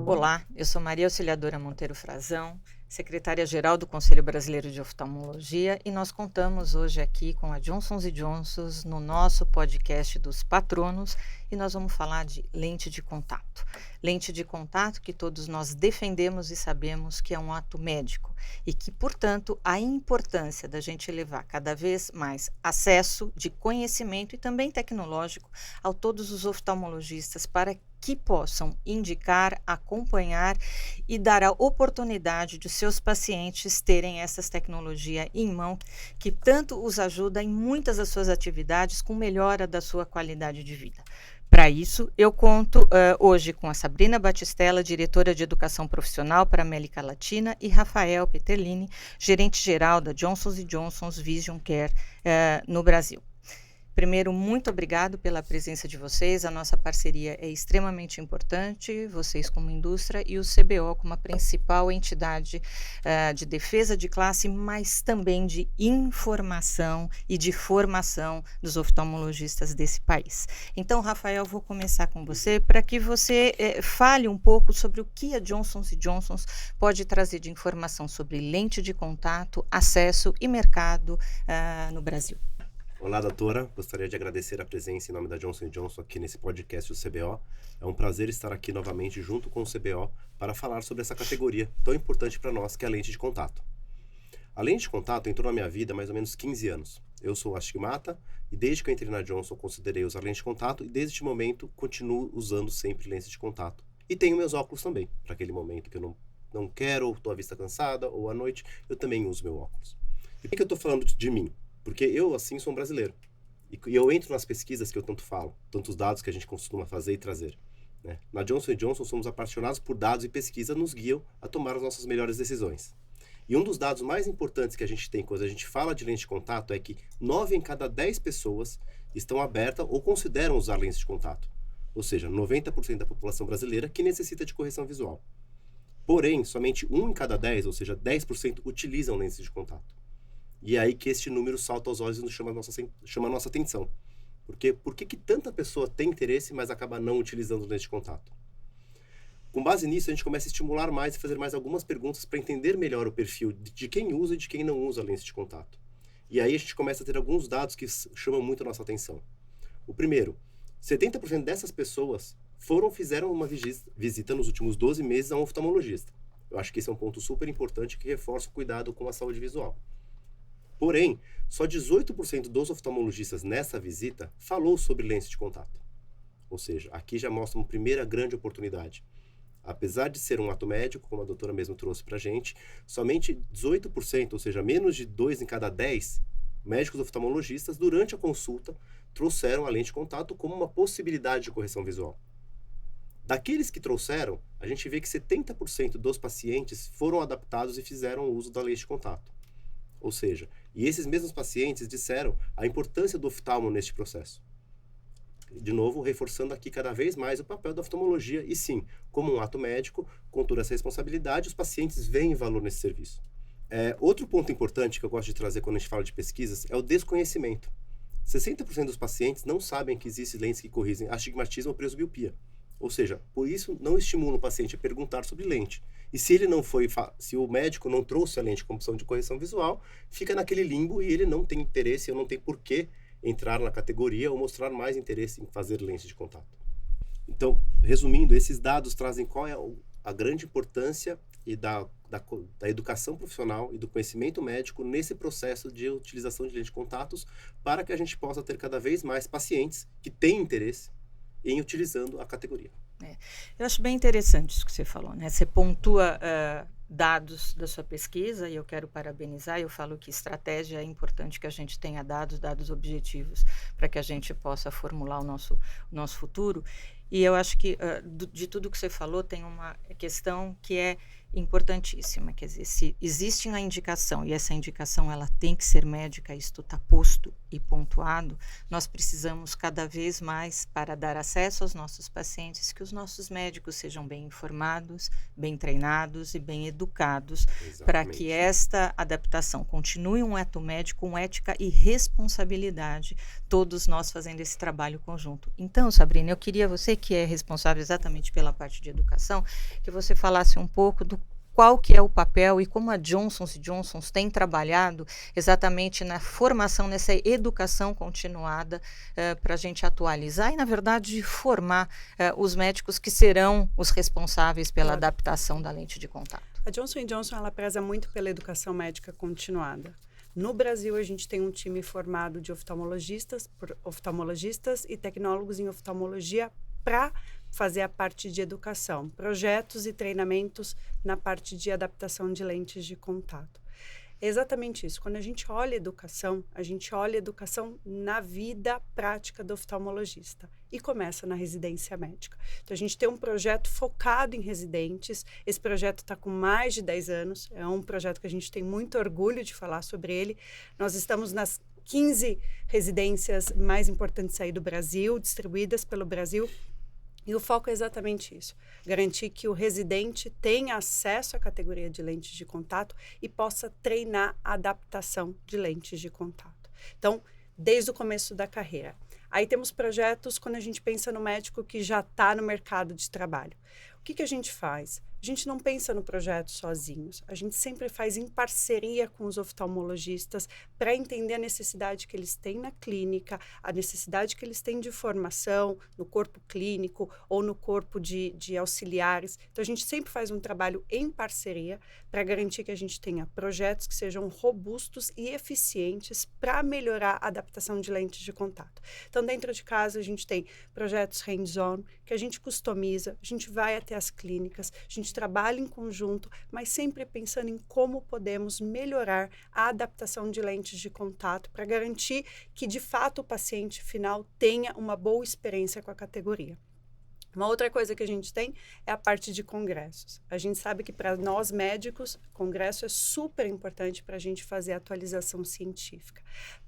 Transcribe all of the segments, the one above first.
Olá, eu sou Maria Auxiliadora Monteiro Frazão, secretária-geral do Conselho Brasileiro de Oftalmologia, e nós contamos hoje aqui com a Johnson & Johnson no nosso podcast dos patronos, e nós vamos falar de lente de contato. Lente de contato que todos nós defendemos e sabemos que é um ato médico e que, portanto, a importância da gente levar cada vez mais acesso de conhecimento e também tecnológico a todos os oftalmologistas para que possam indicar, acompanhar e dar a oportunidade de seus pacientes terem essas tecnologias em mão, que tanto os ajuda em muitas das suas atividades com melhora da sua qualidade de vida. Para isso, eu conto hoje com a Sabrina Batistella, diretora de Educação Profissional para a América Latina, e Rafael Peterlini, gerente-geral da Johnson & Johnson Vision Care no Brasil. Primeiro, muito obrigado pela presença de vocês, a nossa parceria é extremamente importante, vocês como indústria e o CBO como a principal entidade de defesa de classe, mas também de informação e de formação dos oftalmologistas desse país. Então, Rafael, vou começar com você para que você fale um pouco sobre o que a Johnson & Johnson pode trazer de informação sobre lente de contato, acesso e mercado no Brasil. Olá, doutora. Gostaria de agradecer a presença em nome da Johnson & Johnson aqui nesse podcast do CBO. É um prazer estar aqui novamente junto com o CBO para falar sobre essa categoria tão importante para nós que é a lente de contato. A lente de contato entrou na minha vida há mais ou menos 15 anos. Eu sou astigmata e desde que eu entrei na Johnson considerei usar lente de contato e desde este momento continuo usando sempre lente de contato. E tenho meus óculos também, para aquele momento que eu não quero, ou estou à vista cansada, ou à noite, eu também uso meu óculos. E por que eu estou falando de mim? Porque eu, assim, sou um brasileiro. E eu entro nas pesquisas que eu tanto falo, tantos dados que a gente costuma fazer e trazer. Né? Na Johnson & Johnson, somos apaixonados por dados e pesquisa nos guiam a tomar as nossas melhores decisões. E um dos dados mais importantes que a gente tem quando a gente fala de lente de contato é que 9 em cada 10 pessoas estão abertas ou consideram usar lentes de contato. Ou seja, 90% da população brasileira que necessita de correção visual. Porém, somente 1 em cada 10, ou seja, 10% utilizam lentes de contato. E é aí que este número salta aos olhos e nos chama a nossa atenção. Porque por que tanta pessoa tem interesse, mas acaba não utilizando lente de contato? Com base nisso, a gente começa a estimular mais e fazer mais algumas perguntas para entender melhor o perfil de quem usa e de quem não usa lente de contato. E aí a gente começa a ter alguns dados que chamam muito a nossa atenção. O primeiro, 70% dessas pessoas fizeram uma visita nos últimos 12 meses a um oftalmologista. Eu acho que esse é um ponto super importante que reforça o cuidado com a saúde visual. Porém, só 18% dos oftalmologistas nessa visita falou sobre lente de contato. Ou seja, aqui já mostra uma primeira grande oportunidade. Apesar de ser um ato médico, como a doutora mesmo trouxe para a gente, somente 18%, ou seja, menos de 2 em cada 10 médicos oftalmologistas, durante a consulta, trouxeram a lente de contato como uma possibilidade de correção visual. Daqueles que trouxeram, a gente vê que 70% dos pacientes foram adaptados e fizeram uso da lente de contato. Ou seja, e esses mesmos pacientes disseram a importância do oftalmo neste processo. De novo, reforçando aqui cada vez mais o papel da oftalmologia e sim, como um ato médico, com toda essa responsabilidade, os pacientes veem valor nesse serviço. Outro ponto importante que eu gosto de trazer quando a gente fala de pesquisas é o desconhecimento. 60% dos pacientes não sabem que existem lentes que corrigem astigmatismo ou presbiopia. Ou seja, por isso não estimula o paciente a perguntar sobre lente. E se se o médico não trouxe a lente como opção de correção visual, fica naquele limbo e ele não tem interesse, ou não tem porquê entrar na categoria ou mostrar mais interesse em fazer lente de contato. Então, resumindo, esses dados trazem qual é a grande importância da educação profissional e do conhecimento médico nesse processo de utilização de lente de contatos para que a gente possa ter cada vez mais pacientes que têm interesse em utilizando a categoria. Eu acho bem interessante isso que você falou, né? Você pontua dados da sua pesquisa e eu quero parabenizar. Eu falo que estratégia é importante que a gente tenha dados objetivos para que a gente possa formular o nosso futuro. E eu acho que de tudo que você falou tem uma questão que é importantíssima, quer dizer, se existe a indicação e essa indicação ela tem que ser médica, isto está posto e pontuado, nós precisamos cada vez mais para dar acesso aos nossos pacientes que os nossos médicos sejam bem informados, bem treinados e bem educados para que esta adaptação continue um ato médico com ética e responsabilidade, todos nós fazendo esse trabalho conjunto. Então, Sabrina, eu queria você que é responsável exatamente pela parte de educação, que você falasse um pouco do qual que é o papel e como a Johnson & Johnson tem trabalhado exatamente na formação, nessa educação continuada para a gente atualizar e, na verdade, formar os médicos que serão os responsáveis pela adaptação da lente de contato. A Johnson & Johnson ela preza muito pela educação médica continuada. No Brasil, a gente tem um time formado de oftalmologistas e tecnólogos em oftalmologia para fazer a parte de educação, projetos e treinamentos na parte de adaptação de lentes de contato. É exatamente isso. Quando a gente olha educação na vida prática do oftalmologista e começa na residência médica. Então, a gente tem um projeto focado em residentes. Esse projeto está com mais de 10 anos. É um projeto que a gente tem muito orgulho de falar sobre ele. Nós estamos nas 15 residências mais importantes aí do Brasil, distribuídas pelo Brasil. E o foco é exatamente isso, garantir que o residente tenha acesso à categoria de lentes de contato e possa treinar a adaptação de lentes de contato. Então, desde o começo da carreira. Aí temos projetos quando a gente pensa no médico que já está no mercado de trabalho. O que a gente faz? A gente não pensa no projeto sozinhos, a gente sempre faz em parceria com os oftalmologistas para entender a necessidade que eles têm na clínica, a necessidade que eles têm de formação no corpo clínico ou no corpo de auxiliares. Então, a gente sempre faz um trabalho em parceria para garantir que a gente tenha projetos que sejam robustos e eficientes para melhorar a adaptação de lentes de contato. Então, dentro de casa, a gente tem projetos hands-on, que a gente customiza, a gente vai até as clínicas, a gente trabalha em conjunto, mas sempre pensando em como podemos melhorar a adaptação de lentes de contato para garantir que, de fato, o paciente final tenha uma boa experiência com a categoria. Uma outra coisa que a gente tem é a parte de congressos. A gente sabe que para nós médicos, congresso é super importante para a gente fazer atualização científica.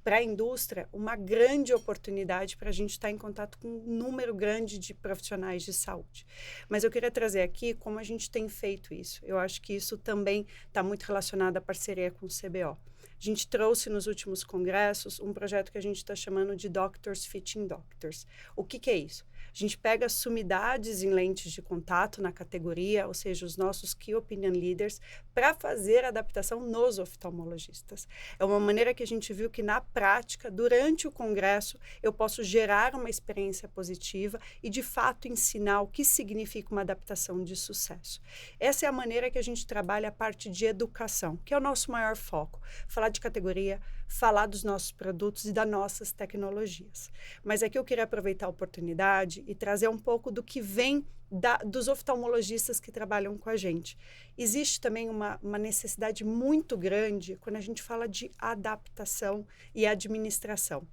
Para a indústria, uma grande oportunidade para a gente estar em contato com um número grande de profissionais de saúde. Mas eu queria trazer aqui como a gente tem feito isso. Eu acho que isso também está muito relacionado à parceria com o CBO. A gente trouxe nos últimos congressos um projeto que a gente está chamando de Doctors Fitting Doctors. O que é isso? A gente pega sumidades em lentes de contato na categoria, ou seja, os nossos Key Opinion Leaders, para fazer a adaptação nos oftalmologistas. É uma maneira que a gente viu que, na prática, durante o congresso, eu posso gerar uma experiência positiva e, de fato, ensinar o que significa uma adaptação de sucesso. Essa é a maneira que a gente trabalha a parte de educação, que é o nosso maior foco. Falar de categoria, falar dos nossos produtos e das nossas tecnologias. Mas aqui eu queria aproveitar a oportunidade e trazer um pouco do que vem dos oftalmologistas que trabalham com a gente. Existe também uma necessidade muito grande quando a gente fala de adaptação e administração.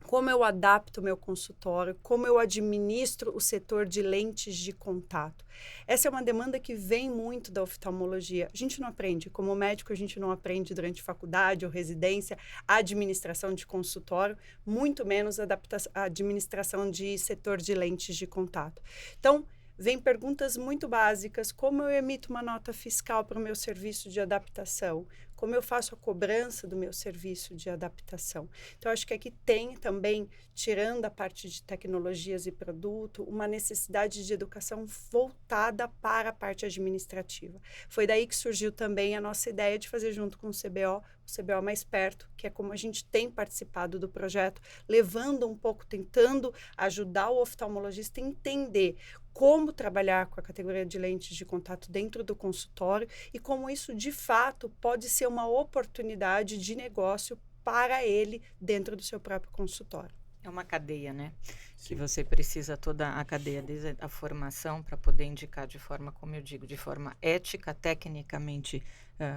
Como eu adapto o meu consultório, como eu administro o setor de lentes de contato. Essa é uma demanda que vem muito da oftalmologia. A gente não aprende, como médico, a gente não aprende durante faculdade ou residência a administração de consultório, muito menos a administração de setor de lentes de contato. Então, vem perguntas muito básicas, como eu emito uma nota fiscal para o meu serviço de adaptação, como eu faço a cobrança do meu serviço de adaptação. Então, acho que aqui tem também, tirando a parte de tecnologias e produto, uma necessidade de educação voltada para a parte administrativa. Foi daí que surgiu também a nossa ideia de fazer junto com o CBO Mais Perto, que é como a gente tem participado do projeto, levando um pouco, tentando ajudar o oftalmologista a entender como trabalhar com a categoria de lentes de contato dentro do consultório e como isso, de fato, pode ser uma oportunidade de negócio para ele dentro do seu próprio consultório. É uma cadeia, né? Sim. Que você precisa toda a cadeia, desde a formação para poder indicar de forma, como eu digo, de forma ética, tecnicamente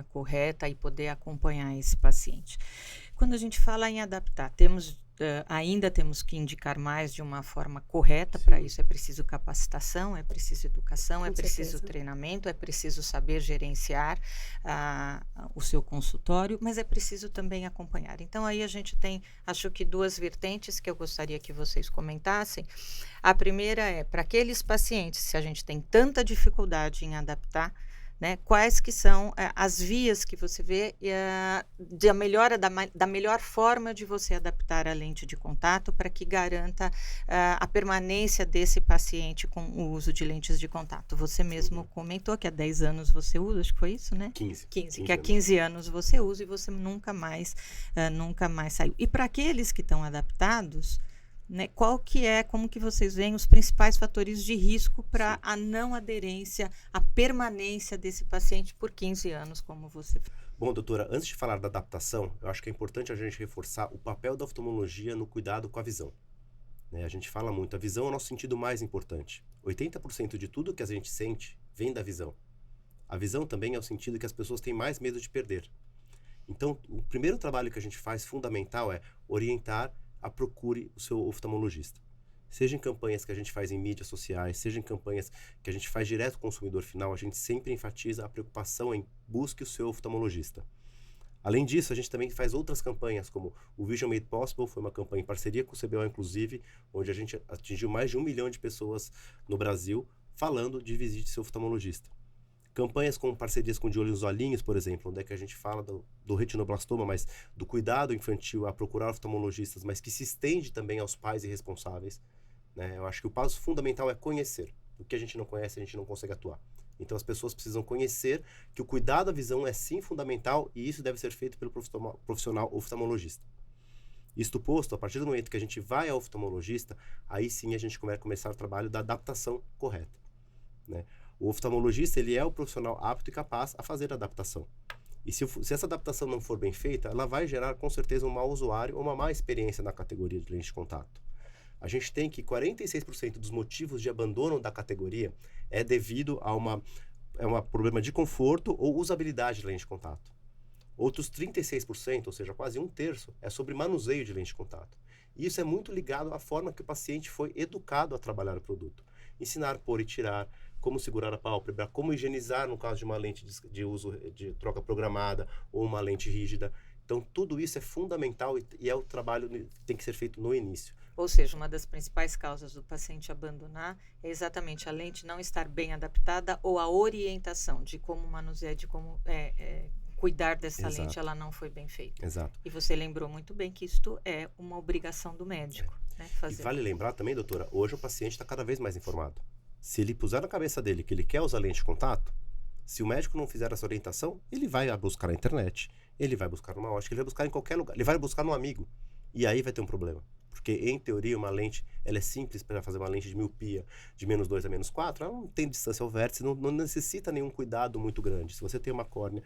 correta e poder acompanhar esse paciente. Quando a gente fala em adaptar, temos ainda temos que indicar mais de uma forma correta. Para isso é preciso capacitação, é preciso educação, é preciso treinamento, é preciso saber gerenciar o seu consultório, mas é preciso também acompanhar. Então aí a gente tem, acho que, duas vertentes que eu gostaria que vocês comentassem. A primeira é, para aqueles pacientes, se a gente tem tanta dificuldade em adaptar, né, quais que são as vias que você vê da melhor forma de você adaptar a lente de contato para que garanta a permanência desse paciente com o uso de lentes de contato? Você mesmo comentou que há 10 anos você usa, acho que foi isso, né? 15 que há 15 anos você usa e você nunca mais saiu. E para aqueles que estão adaptados, né, como que vocês veem os principais fatores de risco para a não aderência, a permanência desse paciente por 15 anos, como você fez? Bom, doutora, antes de falar da adaptação, eu acho que é importante a gente reforçar o papel da oftalmologia no cuidado com a visão. Né? A gente fala muito, a visão é o nosso sentido mais importante. 80% de tudo que a gente sente vem da visão. A visão também é o sentido que as pessoas têm mais medo de perder. Então, o primeiro trabalho que a gente faz, fundamental, é orientar procure o seu oftalmologista. Seja em campanhas que a gente faz em mídias sociais, seja em campanhas que a gente faz direto com o consumidor final, a gente sempre enfatiza a preocupação em busque o seu oftalmologista. Além disso, a gente também faz outras campanhas, como o Vision Made Possible, foi uma campanha em parceria com o CBO, inclusive, onde a gente atingiu mais de 1 milhão de pessoas no Brasil falando de visite seu oftalmologista. Campanhas com parcerias com De Olho nos Olhinhos, por exemplo, onde é que a gente fala do retinoblastoma, mas do cuidado infantil a procurar oftalmologistas, mas que se estende também aos pais e responsáveis. Né? Eu acho que o passo fundamental é conhecer. O que a gente não conhece, a gente não consegue atuar. Então as pessoas precisam conhecer que o cuidado à visão é sim fundamental e isso deve ser feito pelo profissional oftalmologista. Isto posto, a partir do momento que a gente vai ao oftalmologista, aí sim a gente começar o trabalho da adaptação correta. Né? O oftalmologista, ele é o profissional apto e capaz a fazer a adaptação. E se essa adaptação não for bem feita, ela vai gerar com certeza um mau usuário ou uma má experiência na categoria de lente de contato. A gente tem que 46% dos motivos de abandono da categoria é devido a um problema de conforto ou usabilidade de lente de contato. Outros 36%, ou seja, quase 1/3, é sobre manuseio de lente de contato. E isso é muito ligado à forma que o paciente foi educado a trabalhar o produto. Ensinar, pôr e tirar, como segurar a pálpebra, como higienizar no caso de uma lente de uso de troca programada ou uma lente rígida. Então, tudo isso é fundamental e é o trabalho que tem que ser feito no início. Ou seja, uma das principais causas do paciente abandonar é exatamente a lente não estar bem adaptada ou a orientação de como manusear, de como cuidar dessa lente, ela não foi bem feita. Exato. E você lembrou muito bem que isto é uma obrigação do médico. Né, fazer. E vale lembrar também, doutora, hoje o paciente está cada vez mais informado. Se ele puser na cabeça dele que ele quer usar lente de contato, se o médico não fizer essa orientação, ele vai buscar na internet, ele vai buscar numa ótica, ele vai buscar em qualquer lugar, ele vai buscar num amigo. E aí vai ter um problema. Porque, em teoria, uma lente, ela é simples para fazer uma lente de miopia de -2 a -4, ela não tem distância ao vértice, não necessita nenhum cuidado muito grande. Se você tem uma córnea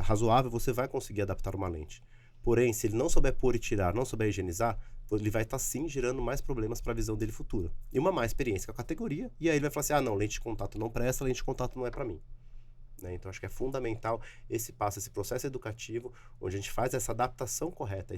razoável, você vai conseguir adaptar uma lente. Porém, se ele não souber pôr e tirar, não souber higienizar, ele vai estar sim gerando mais problemas para a visão dele futura. E uma má experiência com a categoria, e aí ele vai falar assim, não, lente de contato não presta, lente de contato não é para mim. Né? Então, acho que é fundamental esse processo educativo, onde a gente faz essa adaptação correta,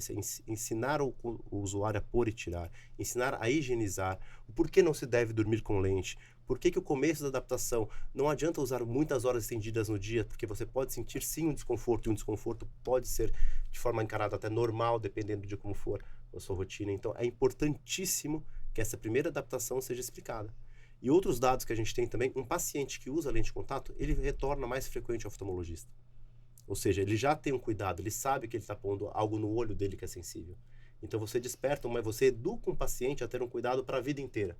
ensinar o usuário a pôr e tirar, ensinar a higienizar, o porquê não se deve dormir com lente, por que o começo da adaptação não adianta usar muitas horas estendidas no dia, porque você pode sentir sim um desconforto, e um desconforto pode ser de forma encarada até normal, dependendo de como for a sua rotina. Então, é importantíssimo que essa primeira adaptação seja explicada. E outros dados que a gente tem também, um paciente que usa lente de contato, ele retorna mais frequente ao oftalmologista. Ou seja, ele já tem um cuidado, ele sabe que ele está pondo algo no olho dele que é sensível. Então, você desperta, mas você educa um paciente a ter um cuidado para a vida inteira.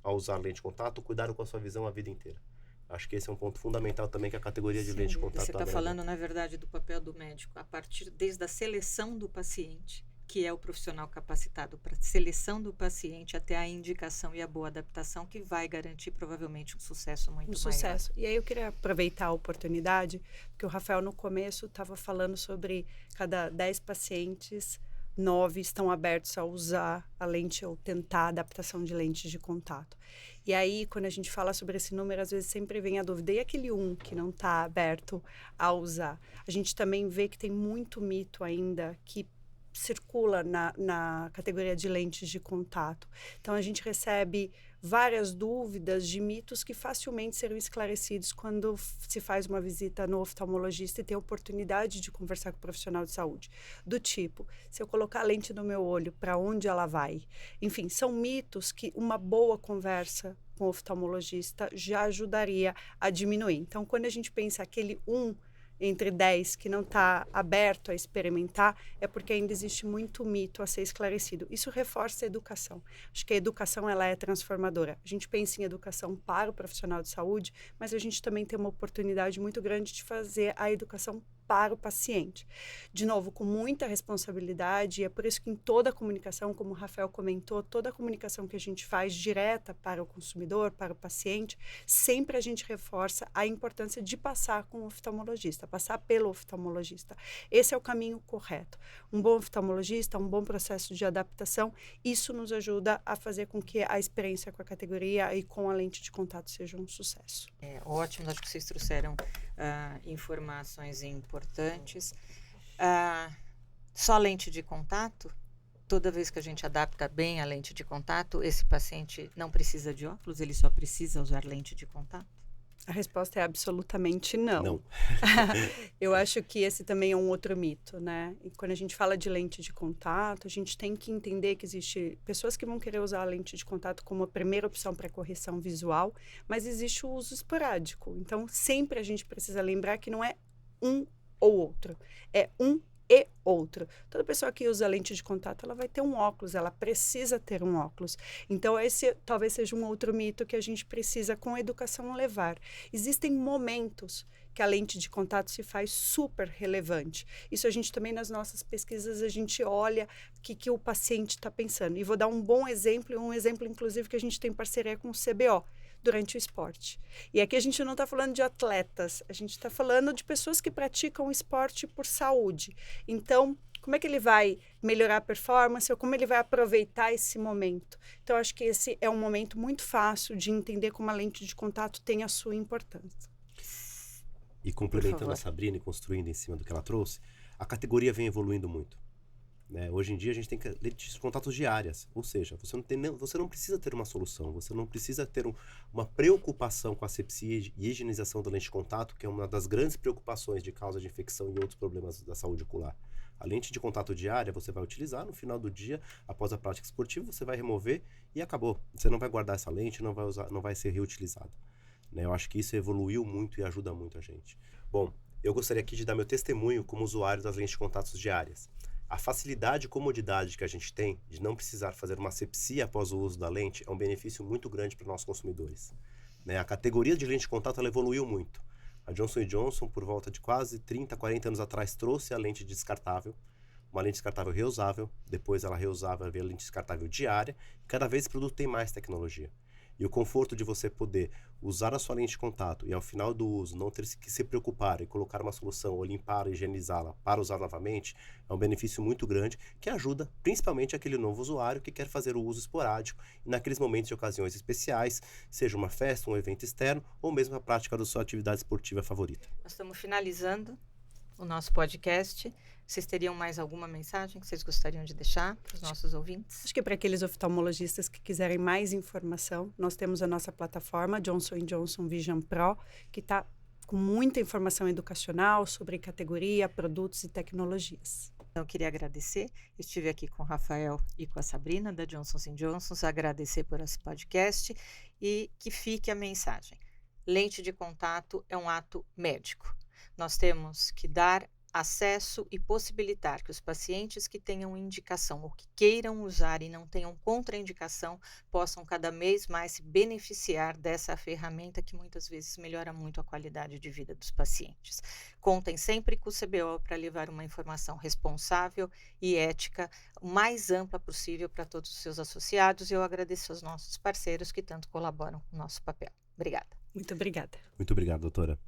Ao usar lente de contato, cuidar com a sua visão a vida inteira. Acho que esse é um ponto fundamental também que a categoria de lente de contato Você está falando, na verdade, do papel do médico, a partir desde a seleção do paciente, que é o profissional capacitado para a seleção do paciente até a indicação e a boa adaptação, que vai garantir provavelmente um sucesso muito maior. Sucesso. E aí eu queria aproveitar a oportunidade, porque o Rafael no começo estava falando sobre cada 10 pacientes, 9 estão abertos a usar a lente ou tentar a adaptação de lentes de contato. E aí, quando a gente fala sobre esse número, às vezes sempre vem a dúvida, e aquele 1 que não está aberto a usar? A gente também vê que tem muito mito ainda que circula na categoria de lentes de contato. Então, a gente recebe várias dúvidas de mitos que facilmente serão esclarecidos quando se faz uma visita no oftalmologista e tem a oportunidade de conversar com o profissional de saúde. Do tipo, se eu colocar a lente no meu olho, para onde ela vai? Enfim, são mitos que uma boa conversa com o oftalmologista já ajudaria a diminuir. Então, quando a gente pensa aquele 1 entre 10 que não está aberto a experimentar, é porque ainda existe muito mito a ser esclarecido. Isso reforça a educação. Acho que a educação ela é transformadora. A gente pensa em educação para o profissional de saúde, mas a gente também tem uma oportunidade muito grande de fazer a educação para o paciente. De novo, com muita responsabilidade, e é por isso que em toda a comunicação, como o Rafael comentou, toda a comunicação que a gente faz direta para o consumidor, para o paciente, sempre a gente reforça a importância de passar com o oftalmologista, passar pelo oftalmologista. Esse é o caminho correto. Um bom oftalmologista, um bom processo de adaptação, isso nos ajuda a fazer com que a experiência com a categoria e com a lente de contato seja um sucesso. É ótimo, acho que vocês trouxeram informações importantes. Só lente de contato? Toda vez que a gente adapta bem a lente de contato, esse paciente não precisa de óculos, ele só precisa usar lente de contato? A resposta é absolutamente não. Não. Eu acho que esse também é um outro mito, né? E quando a gente fala de lente de contato, a gente tem que entender que existe pessoas que vão querer usar a lente de contato como a primeira opção para correção visual, mas existe o uso esporádico. Então, sempre a gente precisa lembrar que não é um ou outro, é um e outro. Toda pessoa que usa lente de contato, ela vai ter um óculos, ela precisa ter um óculos. Então, esse talvez seja um outro mito que a gente precisa, com a educação, levar. Existem momentos que a lente de contato se faz super relevante. Isso a gente também, nas nossas pesquisas, a gente olha o que o paciente está pensando. E vou dar um bom exemplo, inclusive, que a gente tem parceria com o CBO, durante o esporte. E aqui a gente não está falando de atletas, a gente está falando de pessoas que praticam esporte por saúde. Então, como é que ele vai melhorar a performance ou como ele vai aproveitar esse momento? Então, acho que esse é um momento muito fácil de entender como a lente de contato tem a sua importância. E complementando a Sabrina e construindo em cima do que ela trouxe, a categoria vem evoluindo muito. Né? Hoje em dia a gente tem lentes de contatos diárias, ou seja, você não precisa ter uma solução, você não precisa ter uma preocupação com a asepsia e higienização da lente de contato, que é uma das grandes preocupações de causa de infecção e outros problemas da saúde ocular. A lente de contato diária você vai utilizar no final do dia, após a prática esportiva, você vai remover e acabou. Você não vai guardar essa lente, não vai ser reutilizada. Né? Eu acho que isso evoluiu muito e ajuda muito a gente. Bom, eu gostaria aqui de dar meu testemunho como usuário das lentes de contatos diárias. A facilidade e comodidade que a gente tem de não precisar fazer uma asepsia após o uso da lente é um benefício muito grande para nós consumidores. Né? A categoria de lente de contato ela evoluiu muito. A Johnson & Johnson, por volta de quase 30, 40 anos atrás, trouxe a lente descartável, uma lente descartável reusável, depois ela reusável veio a lente descartável diária, e cada vez esse produto tem mais tecnologia. E o conforto de você poder usar a sua lente de contato e ao final do uso não ter que se preocupar em colocar uma solução ou limpar, higienizá-la para usar novamente, é um benefício muito grande que ajuda principalmente aquele novo usuário que quer fazer o uso esporádico e naqueles momentos de ocasiões especiais, seja uma festa, um evento externo ou mesmo a prática da sua atividade esportiva favorita. Nós estamos finalizando o nosso podcast. Vocês teriam mais alguma mensagem que vocês gostariam de deixar para os nossos ouvintes? Acho que para aqueles oftalmologistas que quiserem mais informação, nós temos a nossa plataforma Johnson & Johnson Vision Pro, que está com muita informação educacional sobre categoria, produtos e tecnologias. Então, eu queria agradecer. Estive aqui com o Rafael e com a Sabrina, da Johnson & Johnson, agradecer por esse podcast e que fique a mensagem. Lente de contato é um ato médico. Nós temos que dar acesso e possibilitar que os pacientes que tenham indicação ou que queiram usar e não tenham contraindicação possam cada vez mais se beneficiar dessa ferramenta que muitas vezes melhora muito a qualidade de vida dos pacientes. Contem sempre com o CBO para levar uma informação responsável e ética o mais ampla possível para todos os seus associados e eu agradeço aos nossos parceiros que tanto colaboram com o nosso papel. Obrigada. Muito obrigada. Muito obrigado, doutora.